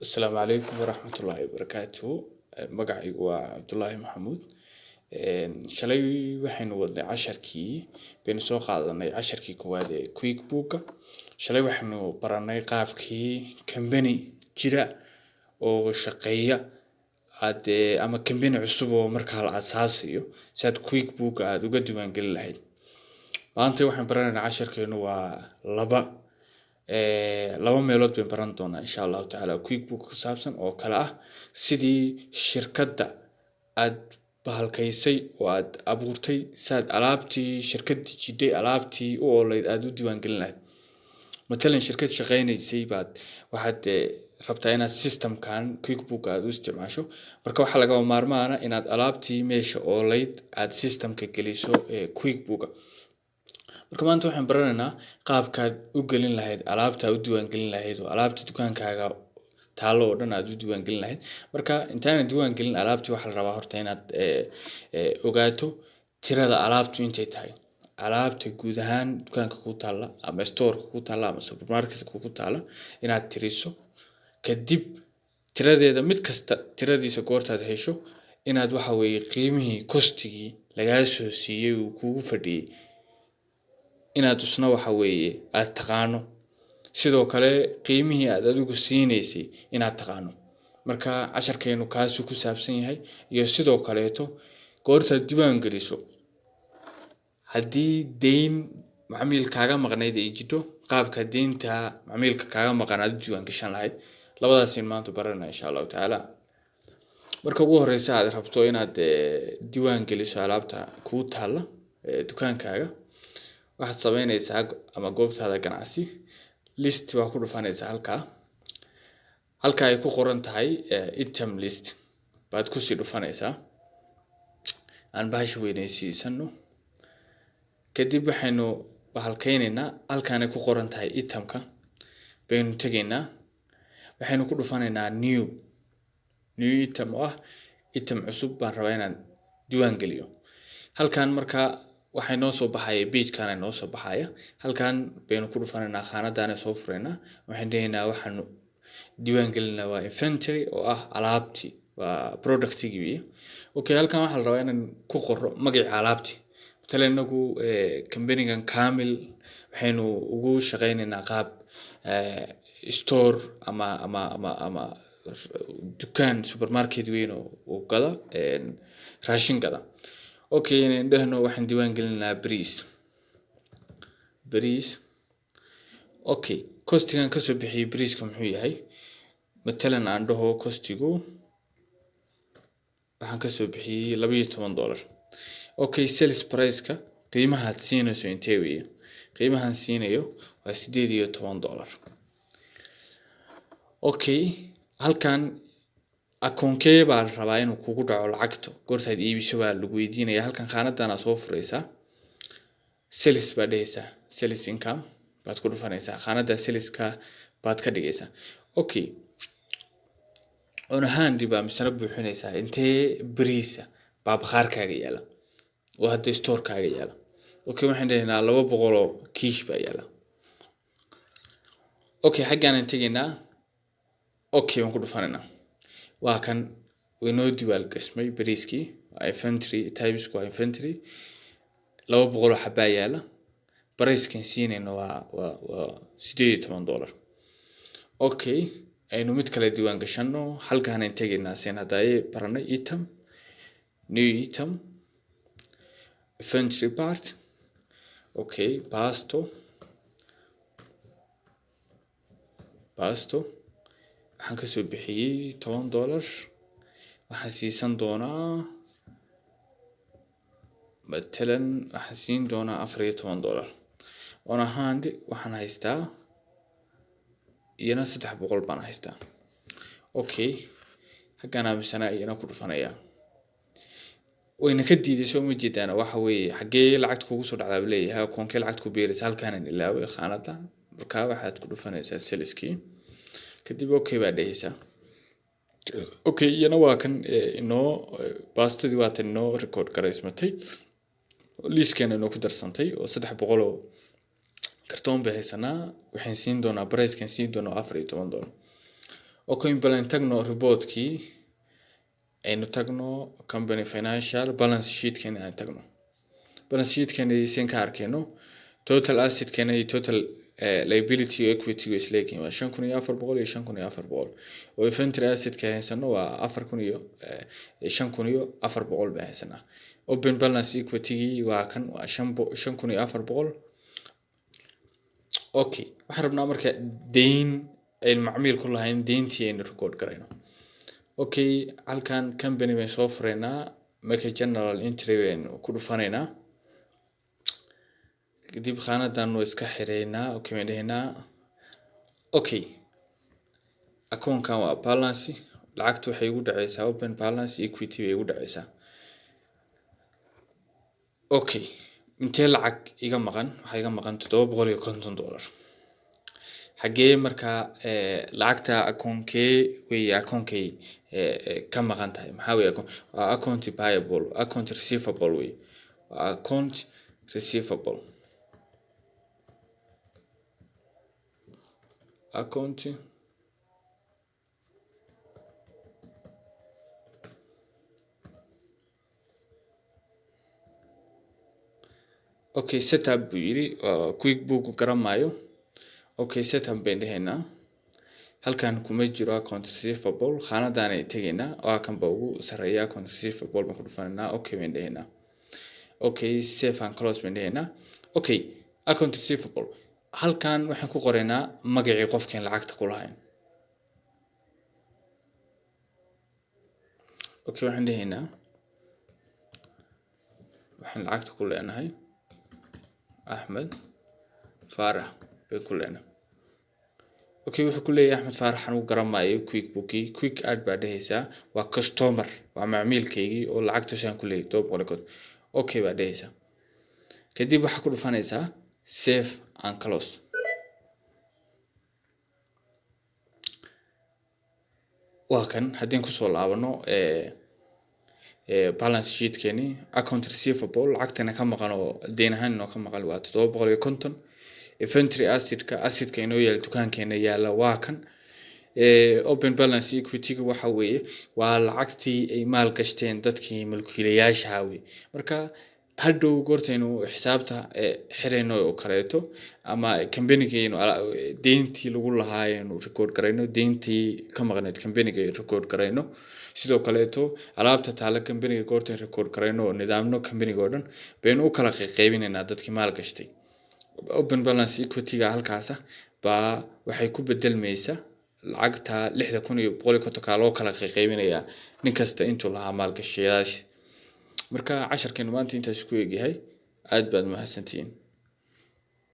السلام عليكم ورحمة الله وبركاته. magacaygu waa Cabdullaahi Maxamuud. Shalay waxaynu wadnay casharkii baynu soo qaadanay casharkii koowaad ee QuickBook. Shalay waxaynu baranay qaabkii company jira oo shaqeeya ama company cusub oo markaa la aasaasiyo si aad QuickBook aad uga diiwaangelin lahayd. Maanta waxaan baranaynaa casharkeenu waa laba meelood baan baran doonaa insha Allah taala QuickBook ku saabsan oo kala ah sidii shirkadda aad bahalkaysay oo aad abuurtay saad alaabtii shirkadii jiday alaabtii u ooleyd aad u diiwaangelin lahayd. Matalan shirkad shaqeynaysay baad waxaad rabtaa inaad systemkan QuickBook aad u isticmaasho, marka waxa laga maarmaana inaad alaabtii meesha ooleyd aad systemka geliso QuickBook. marka maanta waxaan baranaynaa qaabkaad u gelin lahayd alaabta u diiwaangelin lahayd oo alaabta dukaankaaga taalo oo dhan aad u diiwaangelin lahayd. Marka intaan diiwaangelin alaabtii waxa la rabaa horta inaad ogaato tirada alaabtu intay tahay. Alaabta guud ahaan dukaanka ku taala ama store ku taala ama supermarket ku taala inaad tiriso. Kadib tiradeeda mid kasta tiradiisa goortaad hesho inaad waxa weeye qiimihii costigii laga soo siiyay uu kugu fadhiyay inaad usna waxa weeye aad taqaano, sidoo kale qiimihii aad adigu siineysay inaad taqaano. Marka casharkeenu kaas ku saabsan yahay iyo sidoo kaleeto goortaad diiwaan geliso haddii deyn macmiilkaaga maqnayd ay jirto qaabka deynta macmiilka kaaga maqan aad diiwaan gashan lahayd. Labadaas maanta baranayna insha Allah taala. Marka ugu horeysa aad rabto inaad diiwaan geliso alaabta ku taala dukaankaaga waxaad sameynaysaa ama goobtaada ganacsi list waa ku dhufanaysaa halka ay ku qoran tahay item list baad ku sii dhufanaysaa aan baash weynaysiisano. Kadib waxaynu bahalkaynaynaa halkaan ay ku qoran tahay itemka baynu tagaynaa waxaynu ku dhufanaynaa new item item cusub baan rabaa inaan diiwaan geliyo. Halkaan marka waxay noo soo baxaya page-kan ay noo soo baxaya halkaan baynu ku dhufanaynaa khaanadana soo furaynaa waxaan deenaynaa waxaan diiwaan gelinaa waa inventory oo alaabti waa productigii. Okay halkaan waxa la rabaa inaan ku qoro magaca alaabti matalan inagu company-gan Kamil waxaynu ugu shaqeynaynaa qaab store ama dukaan supermarket weyn oo gada raashin gada. Okay indhahno waxaan diiwaan gelinaa bariis. Okay costigan ka soo bixiyay bariiska muxuu yahay matalan aan dhaho costigu waxaan ka soo bixiyay $12. Okay sales price-ka qiimaha aad siinayso intee weeye qiimahan siinayo waa $18. Okay halkaan akoonkee baa la rabaa inuu kugu dhaco lacagto goortaad iibiso baa lagu weydiinayaa. Halkan khaanadana soo furaysaa sales baa dhehaysaa sales income baad ku dhufanaysaa khaanada saleska baad ka dhigaysaa. Okay on hand baa misana buuxinaysaa intee bariisa baa bakhaarkaaga yaala oo hadda store-kaaga yaala. Okay waxaan dhahaynaa 200 oo kiish baa yaala. Okay xaggaan aan tagaynaa okay waan ku dhufanaynaa waa kan inoo diiwaan gasmay bariiskii inventory types waa inventory 200 xabaa yaala bariiskan siinayna waa $18. Okay aynu mid kale diiwaan gashano halkaan aan tagaynaa seen haday baranay item new item inventory part. Okay pasto waxaan ka soo bixiyay $10 waxaan siisan doonaa matalan waxaan siin doonaa $14 on hand waxaan haystaa iyana 300 baan haystaa. Okay hagaan aamisana iyana ku dhufanayaa wayna ka diidayso ma jeedaan waxa weeye xagee lacag kugu soo dhacdaa leeyahay akoonkee lacag ku beeraysa halkaan aan ilaaway khaanada marka waxaad ku dhufanaysaa saleskii kadib okay baa dhehaysaa. Okay iyana waa kan inoo baastadii waa tan inoo record garaysmatay liiskeena inoo ku darsantay oo 300 oo kartoon bay haysanaa waxaan siin doonaa price kan siin doonaa $14. okay balan tagno reportkii aynu tagno company financial balance sheet kan aan tagno balance sheet kan aysan ka arkayno total asset kan iyo total liability equity is leeyahay waa 5400 iyo 5400 oo inventory asset ka haysano waa 5400 baa haysana open balance equity waa kan waa 5400 okay waxaan rabnaa marka deyn ay macmiil ku lahayn deyntii aynu record garayno okay halkan company bay soo fureynaa marka general entry baynu ku dhufaneynaa kadib khaanadan oo iska xireynaa okay meedheynaa okay account-kan waa balance lacagtu waxay ugu dhacaysaa open balance equity bay ugu dhacaysaa okay intee lacag iga maqan waxa iga maqan $750 xagee marka lacagta account-kee way account-kay ka maqan tahay maxaa way account payable account receivable way account receivable account okay setup buyiri quick book garamayo okay setup baan dhahaynaa halkan kuma jiro account receivable khaanadan ay tagaynaa waa kan ba ugu sareeya account receivable baan ku dhufanaa okay baan dhahaynaa okay save and close baan dhahaynaa okay account receivable halkan waxaan ku qoraynaa magacii qofkeen lacagta ku lahayn okay waxaan dhahaynaa waxaan lacagta ku leenahay Ahmed Farah bay ku leenahay okay wuxuu ku leeyahay Ahmed Farah anu garamayo quick bookie quick add baa dhahaysaa waa customer waa macmiilkaygii oo lacagta saan ku leeyahay $700 okay baa dhahaysaa kadib waxa ku dhufanaysaa save and close waa kan hadii ku soo laabano balance sheet keeni account receivable lacagtana ka maqan oo deyn ahaan ka maqan waa 750 inventory asset ka inoo yaal dukaankeena yaala waa kan open balance equity waxa weeye waa lacagtii ay maal gashteen dadkii mulkiilayaasha weey marka hadhow goortaynu xisaabta xireyno oo kaleeto ama company-geenu deyntii lagu lahaayeen record garayno deyntii ka maqnayd company-ga record garayno sidoo kaleeto alaabta taala company-ga goortay record garayno nidaamno company-ga oo dhan baynu u kala qaybinaynaa dadkii maal gashtay open balance equity-ga halkaas baa waxay ku bedelmaysaa lacagta 6,150 loo kala qaybinayaa nin kasta intuu lahaa maal gashayaasha marka casharkeenu maanta intaas ku eegyahay aad baad mahadsantiin